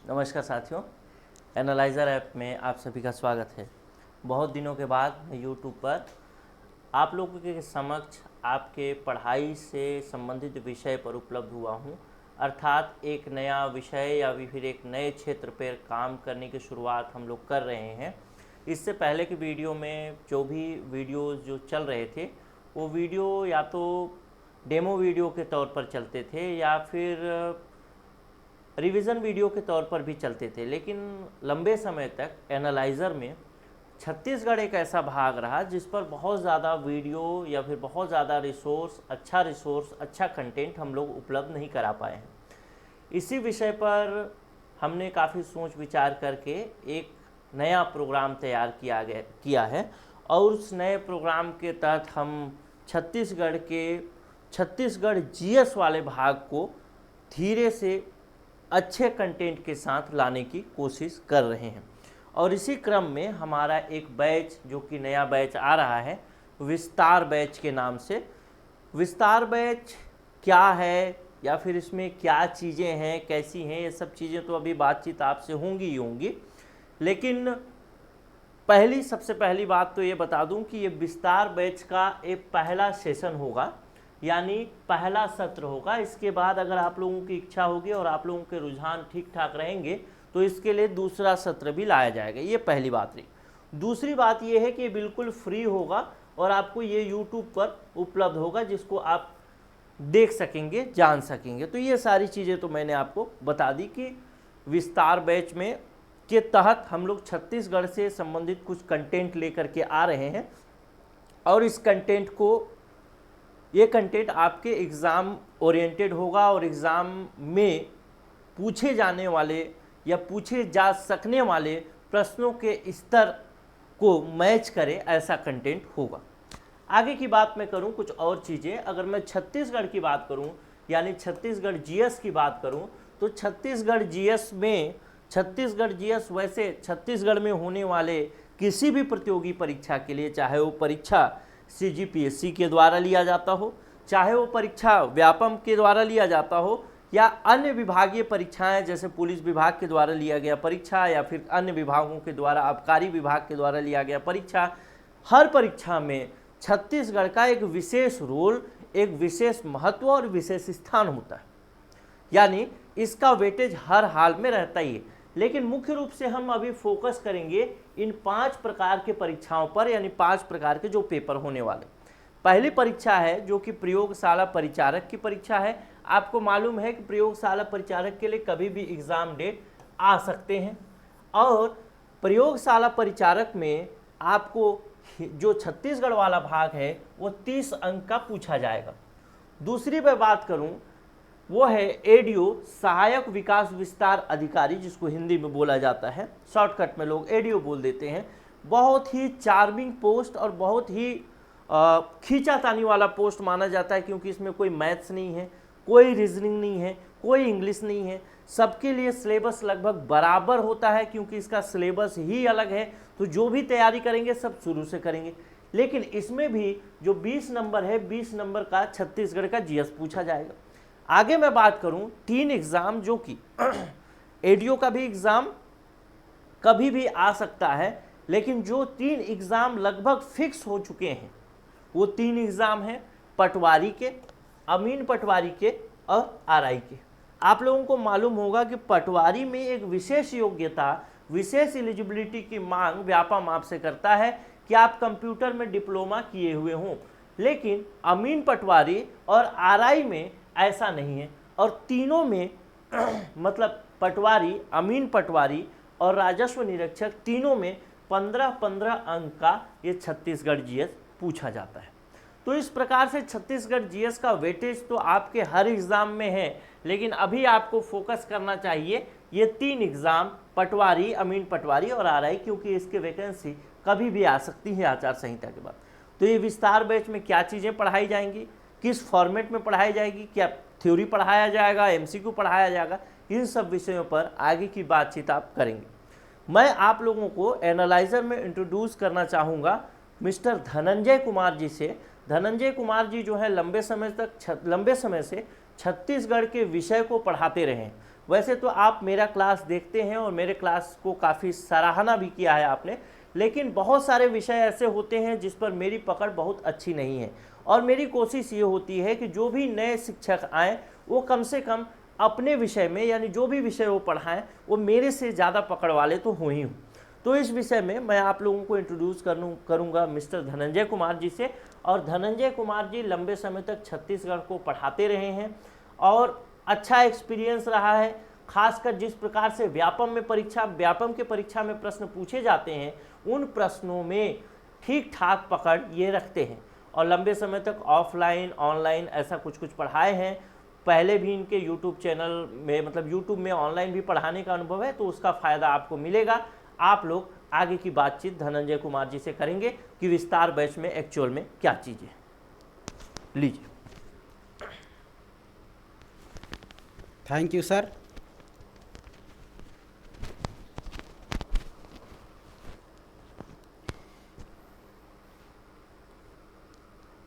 नमस्कार साथियों, analyser app में आप सभी का स्वागत है। बहुत दिनों के बाद मैं यूट्यूब पर आप लोगों के समक्ष आपके पढ़ाई से संबंधित विषय पर उपलब्ध हुआ हूँ। अर्थात एक नया विषय या फिर एक नए क्षेत्र पर काम करने की शुरुआत हम लोग कर रहे हैं। इससे पहले की वीडियो में जो भी वीडियोज़ जो चल रहे थे वो वीडियो या तो डेमो वीडियो के तौर पर चलते थे या फिर रिवीजन वीडियो के तौर पर भी चलते थे, लेकिन लंबे समय तक एनालाइज़र में छत्तीसगढ़ एक ऐसा भाग रहा जिस पर बहुत ज़्यादा वीडियो या फिर बहुत ज़्यादा रिसोर्स, अच्छा कंटेंट हम लोग उपलब्ध नहीं करा पाए हैं। इसी विषय पर हमने काफ़ी सोच विचार करके एक नया प्रोग्राम तैयार किया है और उस नए प्रोग्राम के तहत हम छत्तीसगढ़ जीएस वाले भाग को धीरे से अच्छे कंटेंट के साथ लाने की कोशिश कर रहे हैं। और इसी क्रम में हमारा एक बैच जो कि नया बैच आ रहा है विस्तार बैच के नाम से। विस्तार बैच क्या है या फिर इसमें क्या चीज़ें हैं, कैसी हैं, ये सब चीज़ें तो अभी बातचीत आपसे होंगी ही होंगी, लेकिन सबसे पहली बात तो ये बता दूं कि ये विस्तार बैच का एक पहला सेशन होगा, यानी पहला सत्र होगा। इसके बाद अगर आप लोगों की इच्छा होगी और आप लोगों के रुझान ठीक ठाक रहेंगे तो इसके लिए दूसरा सत्र भी लाया जाएगा। ये पहली बात रही। दूसरी बात ये है कि ये बिल्कुल फ्री होगा और आपको ये यूट्यूब पर उपलब्ध होगा जिसको आप देख सकेंगे, जान सकेंगे। तो ये सारी चीज़ें तो मैंने आपको बता दी कि विस्तार बैच में के तहत हम लोग छत्तीसगढ़ से संबंधित कुछ कंटेंट लेकर के आ रहे हैं और ये कंटेंट आपके एग्ज़ाम ओरिएंटेड होगा और एग्ज़ाम में पूछे जाने वाले या पूछे जा सकने वाले प्रश्नों के स्तर को मैच करे ऐसा कंटेंट होगा। आगे की बात मैं करूं कुछ और चीज़ें। अगर मैं छत्तीसगढ़ की बात करूं यानी छत्तीसगढ़ जीएस की बात करूं तो छत्तीसगढ़ जीएस वैसे छत्तीसगढ़ में होने वाले किसी भी प्रतियोगी परीक्षा के लिए, चाहे वो परीक्षा सीजीपीएससी के द्वारा लिया जाता हो, चाहे वो परीक्षा व्यापम के द्वारा लिया जाता हो या अन्य विभागीय परीक्षाएं जैसे पुलिस विभाग के द्वारा लिया गया परीक्षा या फिर अन्य विभागों के द्वारा आबकारी विभाग के द्वारा लिया गया परीक्षा, हर परीक्षा में छत्तीसगढ़ का एक विशेष रोल, एक विशेष महत्व और विशेष स्थान होता है, यानी इसका वेटेज हर हाल में रहता ही है। लेकिन मुख्य रूप से हम अभी फोकस करेंगे इन 5 प्रकार के परीक्षाओं पर, यानी 5 प्रकार के जो पेपर होने वाले। पहली परीक्षा है जो कि प्रयोगशाला परिचारक की परीक्षा है। आपको मालूम है कि प्रयोगशाला परिचारक के लिए कभी भी एग्ज़ाम डेट आ सकते हैं और प्रयोगशाला परिचारक में आपको जो छत्तीसगढ़ वाला भाग है वो 30 अंक का पूछा जाएगा। दूसरी मैं बात करूं वो है एडीओ, सहायक विकास विस्तार अधिकारी, जिसको हिंदी में बोला जाता है, शॉर्टकट में लोग एडीओ बोल देते हैं। बहुत ही चार्मिंग पोस्ट और बहुत ही खींचातानी वाला पोस्ट माना जाता है, क्योंकि इसमें कोई मैथ्स नहीं है, कोई रीजनिंग नहीं है, कोई इंग्लिश नहीं है। सबके लिए सिलेबस लगभग बराबर होता है क्योंकि इसका सिलेबस ही अलग है। तो जो भी तैयारी करेंगे सब शुरू से करेंगे। लेकिन इसमें भी जो 20 नंबर है, 20 नंबर का छत्तीसगढ़ का जीएस पूछा जाएगा। आगे मैं बात करूं 3 एग्ज़ाम जो कि एडीओ का भी एग्ज़ाम कभी भी आ सकता है, लेकिन जो 3 एग्ज़ाम लगभग फिक्स हो चुके हैं वो 3 एग्ज़ाम हैं पटवारी के, अमीन पटवारी के और आरआई के। आप लोगों को मालूम होगा कि पटवारी में एक विशेष योग्यता, विशेष एलिजिबिलिटी की मांग व्यापम आपसे करता है कि आप कंप्यूटर में डिप्लोमा किए हुए हों, लेकिन अमीन पटवारी और आरआई में ऐसा नहीं है। और तीनों में मतलब पटवारी, अमीन पटवारी और राजस्व निरीक्षक, तीनों में 15-15 अंक का ये छत्तीसगढ़ जीएस पूछा जाता है। तो इस प्रकार से छत्तीसगढ़ जीएस का वेटेज तो आपके हर एग्ज़ाम में है, लेकिन अभी आपको फोकस करना चाहिए ये 3 एग्ज़ाम, पटवारी, अमीन पटवारी और आरआई, क्योंकि इसके वैकेंसी कभी भी आ सकती है आचार संहिता के बाद। तो ये विस्तार बैच में क्या चीज़ें पढ़ाई जाएंगी, किस फॉर्मेट में पढ़ाई जाएगी, क्या थ्योरी पढ़ाया जाएगा, एमसीक्यू पढ़ाया जाएगा, इन सब विषयों पर आगे की बातचीत आप करेंगे। मैं आप लोगों को एनालाइज़र में इंट्रोड्यूस करना चाहूँगा मिस्टर धनंजय कुमार जी से। धनंजय कुमार जी जो है लंबे समय से छत्तीसगढ़ के विषय को पढ़ाते रहे हैं। वैसे तो आप मेरा क्लास देखते हैं और मेरे क्लास को काफ़ी सराहना भी किया है आपने, लेकिन बहुत सारे विषय ऐसे होते हैं जिस पर मेरी पकड़ बहुत अच्छी नहीं है, और मेरी कोशिश ये होती है कि जो भी नए शिक्षक आएँ वो कम से कम अपने विषय में, यानी जो भी विषय वो पढ़ाएं वो मेरे से ज़्यादा पकड़ वाले तो हो ही हूँ। तो इस विषय में मैं आप लोगों को इंट्रोड्यूस करूँगा मिस्टर धनंजय कुमार जी से। और धनंजय कुमार जी लंबे समय तक छत्तीसगढ़ को पढ़ाते रहे हैं और अच्छा एक्सपीरियंस रहा है। खासकर जिस प्रकार से व्यापम के परीक्षा में प्रश्न पूछे जाते हैं, उन प्रश्नों में ठीक ठाक पकड़ ये रखते हैं और लंबे समय तक ऑफलाइन ऑनलाइन ऐसा कुछ पढ़ाए हैं। पहले भी इनके यूट्यूब चैनल में, मतलब यूट्यूब में ऑनलाइन भी पढ़ाने का अनुभव है, तो उसका फ़ायदा आपको मिलेगा। आप लोग आगे की बातचीत धनंजय कुमार जी से करेंगे कि विस्तार बैच में एक्चुअल में क्या चीज़ें। लीजिए। Thank you sir.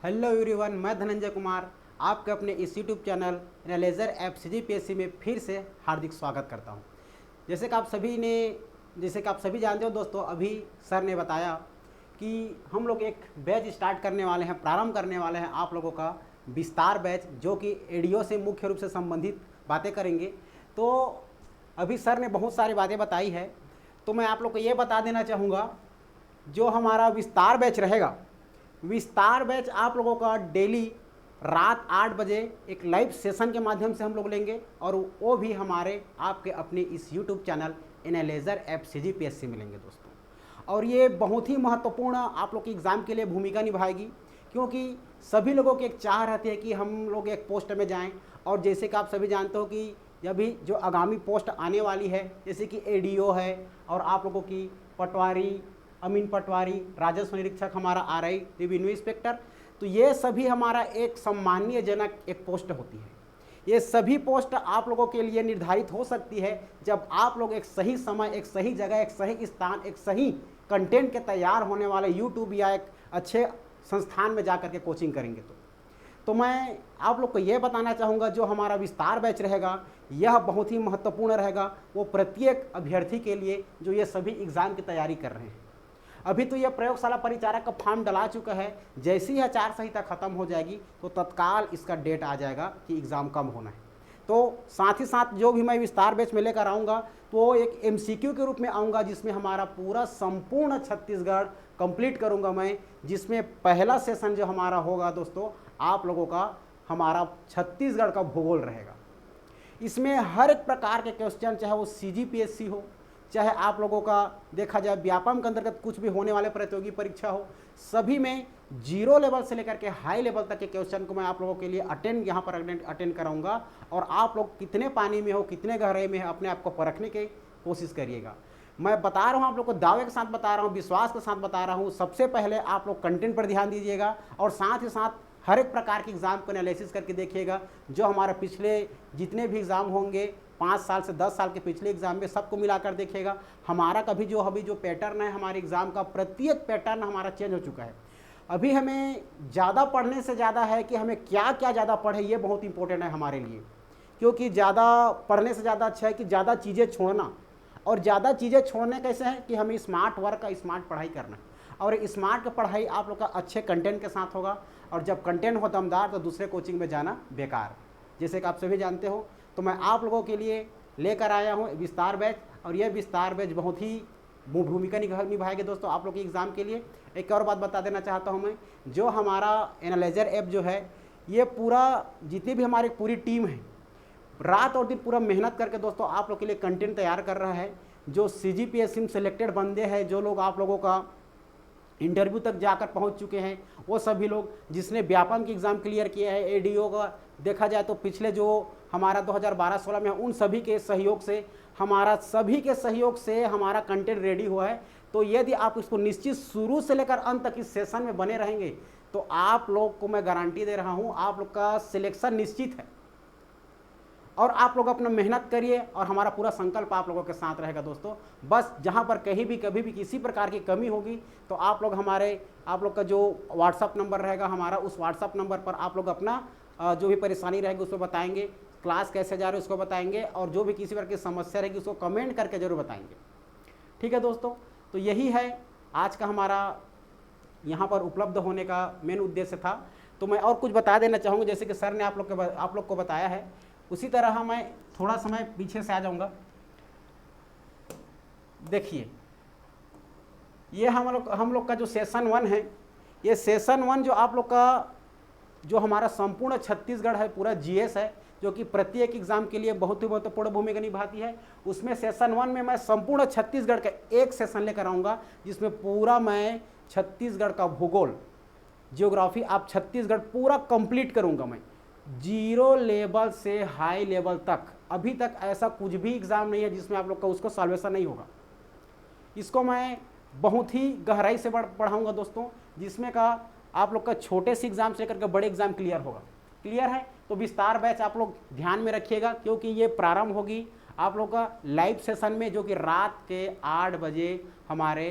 Hello everyone, मैं धनंजय कुमार आपके अपने इस YouTube channel analyser app CGPSC में फिर से हार्दिक स्वागत करता हूं। जैसे कि आप सभी जानते हो दोस्तों, अभी सर ने बताया कि हम लोग एक बैच स्टार्ट करने वाले हैं, प्रारंभ करने वाले हैं आप लोगों का विस्तार बैच, जो कि एडीओ से मुख्य रूप से संबंधित बातें करेंगे। तो अभी सर ने बहुत सारी बातें बताई है, तो मैं आप लोग को ये बता देना चाहूँगा, जो हमारा विस्तार बैच रहेगा, विस्तार बैच आप लोगों का डेली रात 8 बजे एक लाइव सेशन के माध्यम से हम लोग लेंगे, और वो भी हमारे आपके अपने इस YouTube channel analyser app CGPSC में लेंगे दोस्तों। और ये बहुत ही महत्वपूर्ण आप लोग की एग्ज़ाम के लिए भूमिका निभाएगी, क्योंकि सभी लोगों की एक चाह रहती है कि हम लोग एक पोस्ट में जाएं। और जैसे कि आप सभी जानते हो कि अभी जो आगामी पोस्ट आने वाली है, जैसे कि ADO है, और आप लोगों की पटवारी, अमीन पटवारी, राजस्व निरीक्षक, हमारा RI रेवेन्यू इंस्पेक्टर, तो ये सभी हमारा एक सम्माननीयजनक एक पोस्ट होती है। ये सभी पोस्ट आप लोगों के लिए निर्धारित हो सकती है जब आप लोग एक सही समय, एक सही जगह, एक सही स्थान, एक सही कंटेंट के तैयार होने वाले यूट्यूब या एक अच्छे संस्थान में जा कर के कोचिंग करेंगे। तो मैं आप लोग को ये बताना चाहूँगा, जो हमारा विस्तार बैच रहेगा यह बहुत ही महत्वपूर्ण रहेगा वो प्रत्येक अभ्यर्थी के लिए जो ये सभी एग्ज़ाम की तैयारी कर रहे हैं। अभी तो यह प्रयोगशाला परिचारक का फॉर्म डला चुका है, जैसी ही आचार संहिता खत्म हो जाएगी तो तत्काल इसका डेट आ जाएगा कि एग्ज़ाम कब होना है। तो साथ ही साथ जो भी मैं विस्तार बैच में लेकर आऊँगा तो एक MCQ के रूप में आऊँगा, जिसमें हमारा पूरा संपूर्ण छत्तीसगढ़ कंप्लीट करूँगा मैं, जिसमें पहला सेशन जो हमारा होगा दोस्तों, आप लोगों का हमारा छत्तीसगढ़ का भूगोल रहेगा। इसमें हर एक प्रकार के क्वेश्चन, चाहे वो CGPSC हो, चाहे आप लोगों का देखा जाए व्यापम के अंतर्गत कुछ भी होने वाले प्रतियोगी परीक्षा हो, सभी में 0 लेवल से लेकर के हाई लेवल तक के क्वेश्चन को मैं आप लोगों के लिए यहाँ पर अटेंड कराऊंगा। और आप लोग कितने पानी में हो, कितने गहराई में है, अपने आप को परखने की कोशिश करिएगा। मैं बता रहा हूँ आप लोग को, दावे के साथ बता रहा हूँ, विश्वास के साथ बता रहा हूँ। सबसे पहले आप लोग कंटेंट पर ध्यान दीजिएगा, और साथ ही साथ हर एक प्रकार के एग्ज़ाम को एनालिसिस करके देखिएगा। जो हमारे पिछले जितने भी एग्ज़ाम होंगे 5 साल से 10 साल के पिछले एग्ज़ाम में, सबको मिलाकर देखिएगा। हमारा अभी जो पैटर्न है हमारे एग्ज़ाम का, प्रत्येक पैटर्न हमारा चेंज हो चुका है। अभी हमें ज़्यादा पढ़ने से ज़्यादा है कि हमें क्या ज़्यादा पढ़े, ये बहुत इंपॉर्टेंट है हमारे लिए। क्योंकि ज़्यादा पढ़ने से ज़्यादा अच्छा है कि ज़्यादा चीज़ें छोड़ना। और ज़्यादा चीज़ें छोड़ने कैसे हैं कि हमें स्मार्ट वर्क, स्मार्ट पढ़ाई करना। और स्मार्ट पढ़ाई आप लोग का अच्छे कंटेंट के साथ होगा, और जब कंटेंट हो दमदार तो दूसरे कोचिंग में जाना बेकार, जैसे कि आप सभी जानते हो। तो मैं आप लोगों के लिए लेकर आया हूँ विस्तार बैच, और यह विस्तार बैच बहुत ही भूमिका निभाएगी दोस्तों आप लोग के एग्ज़ाम के लिए। एक और बात बता देना चाहता हूँ मैं, जो हमारा एनालाइजर ऐप जो है, ये पूरा जितनी भी हमारी पूरी टीम है, रात और दिन पूरा मेहनत करके दोस्तों आप लोग के लिए कंटेंट तैयार कर रहा है। जो CGPSC में सेलेक्टेड बंदे हैं, जो लोग आप लोगों का इंटरव्यू तक जाकर पहुंच चुके हैं, वो सभी लोग, जिसने व्यापम की एग्ज़ाम क्लियर किया है, ADO का देखा जाए तो पिछले जो हमारा 2012-16 में, उन सभी के सहयोग से हमारा कंटेंट रेडी हुआ है। तो यदि आप इसको निश्चित शुरू से लेकर अंत तक इस सेशन में बने रहेंगे तो आप लोग को मैं गारंटी दे रहा हूँ, आप लोग का सिलेक्शन निश्चित है। और आप लोग अपना मेहनत करिए, और हमारा पूरा संकल्प आप लोगों के साथ रहेगा दोस्तों। बस जहाँ पर कहीं भी कभी भी किसी प्रकार की कमी होगी तो आप लोग का जो WhatsApp नंबर रहेगा हमारा, उस WhatsApp नंबर पर आप लोग अपना जो भी परेशानी रहेगी उसको बताएंगे। क्लास कैसे जा रही है उसको बताएंगे, और जो भी किसी प्रकार की समस्या रहेगी उसको कमेंट करके जरूर बताएंगे। ठीक है दोस्तों, तो यही है आज का हमारा यहाँ पर उपलब्ध होने का मेन उद्देश्य था। तो मैं और कुछ बता देना चाहूँगा, जैसे कि सर ने आप लोग को बताया है, उसी तरह मैं थोड़ा समय पीछे से आ जाऊँगा। देखिए, ये हम लोग का जो सेशन 1 है, ये सेशन 1 जो आप लोग का जो हमारा संपूर्ण छत्तीसगढ़ है, पूरा जीएस है, जो कि प्रत्येक एग्जाम के लिए बहुत ही महत्वपूर्ण भूमिका निभाती है। उसमें सेशन 1 में मैं संपूर्ण छत्तीसगढ़ का एक सेशन लेकर आऊँगा, जिसमें पूरा मैं छत्तीसगढ़ का भूगोल, जियोग्राफी, आप छत्तीसगढ़ पूरा कंप्लीट करूँगा मैं, 0 लेवल से हाई लेवल तक। अभी तक ऐसा कुछ भी एग्ज़ाम नहीं है जिसमें आप लोग का उसको सॉल्वेशन नहीं होगा। इसको मैं बहुत ही गहराई से पढ़ाऊँगा दोस्तों, जिसमें का आप लोग का छोटे से एग्जाम से लेकर के बड़े एग्जाम क्लियर होगा। क्लियर है? तो विस्तार बैच आप लोग ध्यान में रखिएगा, क्योंकि ये प्रारंभ होगी आप लोग का लाइव सेशन में, जो कि रात के 8 बजे हमारे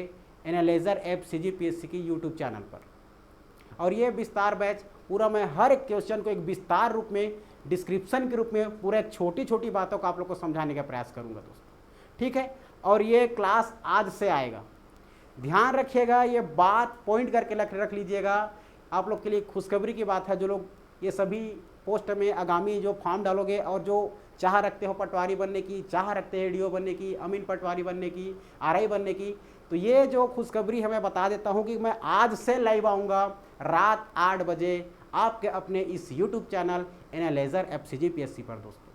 एनालाइजर ऐप CGPSC की यूट्यूब चैनल पर। और ये विस्तार बैच पूरा मैं हर एक क्वेश्चन को एक विस्तार रूप में, डिस्क्रिप्शन के रूप में पूरा एक छोटी छोटी बातों को आप लोग को समझाने का प्रयास करूँगा दोस्तों। ठीक है? और ये क्लास आज से आएगा, ध्यान रखिएगा, ये बात पॉइंट करके रख लीजिएगा। आप लोग के लिए खुशखबरी की बात है, जो लोग ये सभी पोस्ट में आगामी जो फॉर्म डालोगे और जो चाह रखते हो पटवारी बनने की, चाह रखते हैं ADO बनने की, अमीन पटवारी बनने की, RI बनने की, तो ये जो खुशखबरी है मैं बता देता हूँ कि मैं आज से लाइव आऊँगा रात 8 बजे आपके अपने इस YouTube channel analyser app CGPSC पर दोस्तों।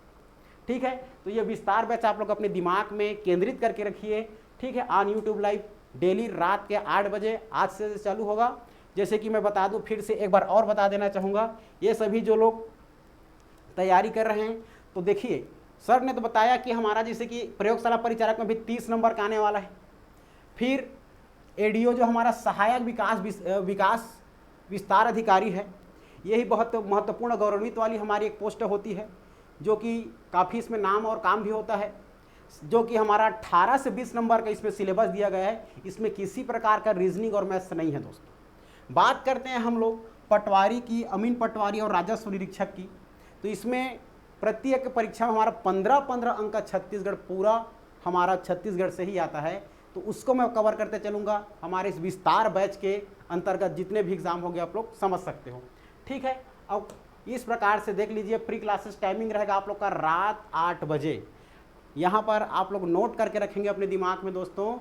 ठीक है? तो ये विस्तार बैच आप लोग अपने दिमाग में केंद्रित करके रखिए। ठीक है? ऑन यूट्यूब लाइव डेली रात के 8 बजे आज से चालू होगा। जैसे कि मैं बता दूं, फिर से एक बार और बता देना चाहूँगा, ये सभी जो लोग तैयारी कर रहे हैं, तो देखिए सर ने तो बताया कि हमारा जैसे कि प्रयोगशाला परिचारक में भी 30 नंबर का आने वाला है। फिर ADO जो हमारा सहायक विकास विस्तार अधिकारी है, यही बहुत महत्वपूर्ण गौरवान्वित वाली हमारी एक पोस्ट होती है, जो कि काफ़ी इसमें नाम और काम भी होता है, जो कि हमारा 18 से 20 नंबर का इसमें सिलेबस दिया गया है। इसमें किसी प्रकार का रीजनिंग और मैथ्स नहीं है दोस्तों। बात करते हैं हम लोग पटवारी की, अमीन पटवारी और राजस्व निरीक्षक की, तो इसमें प्रत्येक परीक्षा में हमारा 15-15 अंक का छत्तीसगढ़, पूरा हमारा छत्तीसगढ़ से ही आता है, तो उसको मैं कवर करते चलूँगा हमारे इस विस्तार बैच के अंतर्गत। जितने भी एग्ज़ाम होंगे आप लोग समझ सकते हो। ठीक है? अब इस प्रकार से देख लीजिए, प्री क्लासेस टाइमिंग रहेगा आप लोग का रात 8 बजे। यहाँ पर आप लोग नोट करके रखेंगे अपने दिमाग में दोस्तों,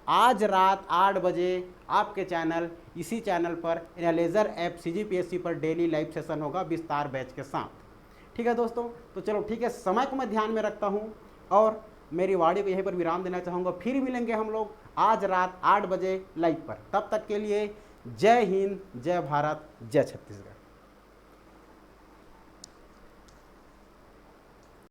आज रात 8 बजे आपके चैनल, इसी चैनल पर एनालाइजर ऐप CGPSC पर डेली लाइव सेशन होगा विस्तार बैच के साथ। ठीक है दोस्तों? तो चलो ठीक है, समय को मैं ध्यान में रखता हूँ और मेरी वाणी को यहीं पर विराम देना चाहूँगा। फिर मिलेंगे हम लोग आज रात 8 बजे लाइव पर। तब तक के लिए जय हिंद, जय भारत, जय छत्तीसगढ़।